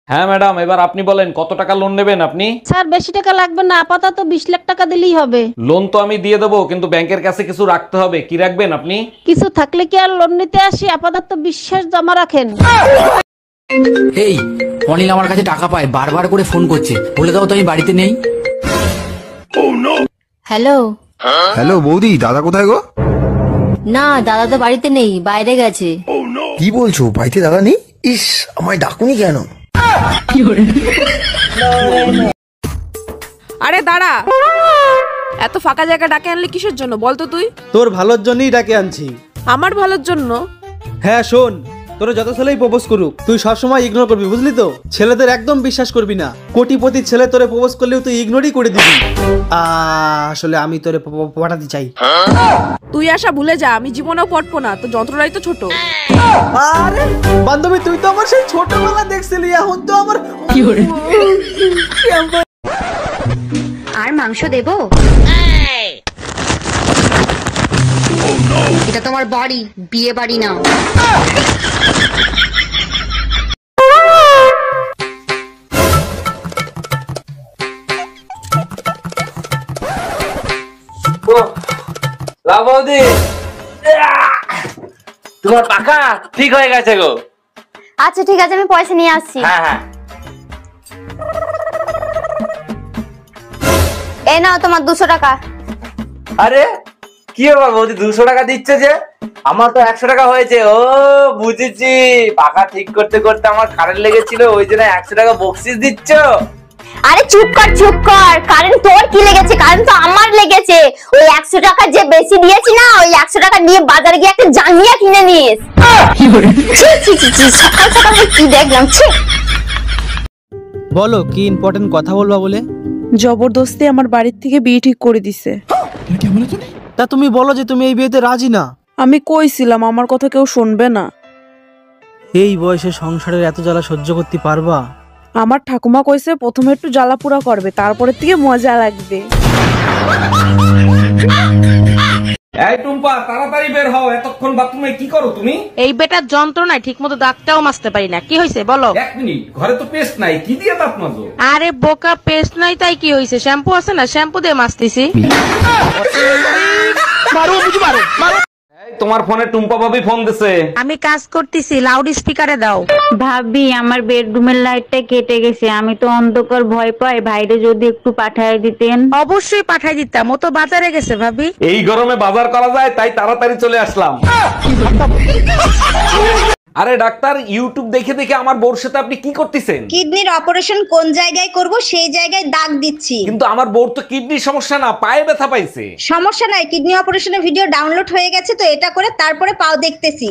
হ্যাঁ ম্যাডাম, এবার আপনি বলেন কত টাকা লোন নেবেন আপনি? স্যার বেশি টাকা লাগবে না, আপাতত 20 লাখ টাকা দিলেই হবে। লোন তো আমি দিয়ে দেবো, কিন্তু ব্যাংকের কাছে কিছু রাখতে হবে। কি রাখবেন আপনি? কিছু থাকলে কি আর লোন নিতে আসি? আপাতত বিশ্বাস জমা রাখেন। এই অনিল আমার কাছে টাকা পায়, বারবার করে ফোন করছে, বলে দাও তো আমি বাড়িতে নেই। হ্যালো। হ্যালো বৌদি, দাদা কোথায় গো? না, দাদা তো বাড়িতে নেই, বাইরে গেছে। কি বলছো, বাড়িতে দাদা নেই? ইস, আমায় ডাকুনি কেন? আরে দাঁড়া, এত ফাঁকা জায়গা ডাকে আনলি কিসের জন্য বলতো তুই? তোর ভালোর জন্যই ডাকে আনছি। আমার ভালোর জন্য? হ্যাঁ শোন, তোর যত ছেলেই প্রপোজ করুক তুই সবসময় ইগনোর করবি, বুঝলি তো? ছেলেদের একদম বিশ্বাস করবি না। কোটিপতি ছেলে তোরে প্রপোজ করলেও তুই ইগনোরই করে দিবি। আসলে আমি তোরে পটাতে চাই। তুই আশা ভুলে যা, আমি জীবনেও পটবো না, তো যন্ত্রটাই তো ছোট। আরে বান্ধবী, তুই তো আমার সেই ছোটবেলা দেখছিলি, এখন তো আমার আর মাংস দেবো? এটা তোমার বাড়ি, বিয়ে বাড়ি না। বৌদি, তোমার পাখা ঠিক হয়ে গেছে গো। আচ্ছা ঠিক আছে, আমি পয়সা নিয়ে আসছি। হ্যাঁ হ্যাঁ, এই নাও তোমার 200 টাকা। আরে কি ব্যাপার বৌদি, 200 টাকা দিচ্ছে যে? আমার তো 100 টাকা হয়েছে। ও বুঝেছি, পাখা ঠিক করতে করতে আমার কারেন্ট লেগেছিল, ওই জন্য 100 টাকা বকশিস দিচ্ছ। আরে চুপ কর চুপ কর, কারেন্ট তোর কি লেগেছে? কারেন্ট তো আমার লেগেছে। ওই 100 টাকা যে বেশি দিয়েছি না, ওই 100 টাকা নিয়ে বাজারে গিয়ে একটা জাঙ্গিয়া কিনে নিস। সকাল সকাল কি দেখলাম। বলো, কি ইম্পর্টেন্ট কথা বলবা বলে? জবরদস্তি আমার বাড়ির থেকে বিয়ে ঠিক করে দিছে। তা তুমি বলো যে তুমি এই বিয়েতে রাজি না। আমি কইছিলাম আমার কথা কেউ শুনবে না। এই বয়সে সংসারের এত জ্বালা সহ্য করতে পারবা? আমার ঠাকুমা কইছে প্রথমে একটু জ্বালা পুরা করবে, তারপরের থেকে মজা লাগবে। এই টুম্পা, তাড়াতাড়ি বের হও। এতক্ষণ বাথরুমে কি করো তুমি? এই বেটার যন্ত্রণায় ঠিকমতো দাঁতটাও মাজতে পারি না। কি হয়েছে বলো? 1 মিনিট, ঘরে তো পেস্ট নাই, কি দিয়ে দাঁত মাজো? আরে বোকা, পেস্ট নাই তাই কি হয়েছে? শ্যাম্পু আছে না, শ্যাম্পু দিয়ে মাজতেছি। এই তোমার ফোনে টুম্পা ভাবি ফোন দিছে। আমি কাজ করতেছি, লাউড স্পিকারে দাও। ভাবি, আমার বেডরুমের লাইটটা কেটে গেছে, আমি তো অন্ধকার ভয় পাই, ভাইরে যদি একটু পাঠায় দিতেন। অবশ্যই পাঠাই দিতাম, ও তো বাজারে গেছে ভাবি। এই গরমে বাজার করা যায়, তাই তাড়াতাড়ি চলে আসলাম। আরে ডাক্তার, ইউটিউব দেখে দেখে আমার বউর সাথে আপনি কি করতেছেন? কিডনির অপারেশন কোন জায়গায় করব সেই জায়গায় দাগ দিচ্ছি। কিন্তু আমার বউর তো কিডনির সমস্যা না, পায়ে ব্যথা পাইছে। সমস্যা নাই, কিডনি অপারেশনের ভিডিও ডাউনলোড হয়ে গেছে, তো এটা করে তারপরে পাও দেখতেছি।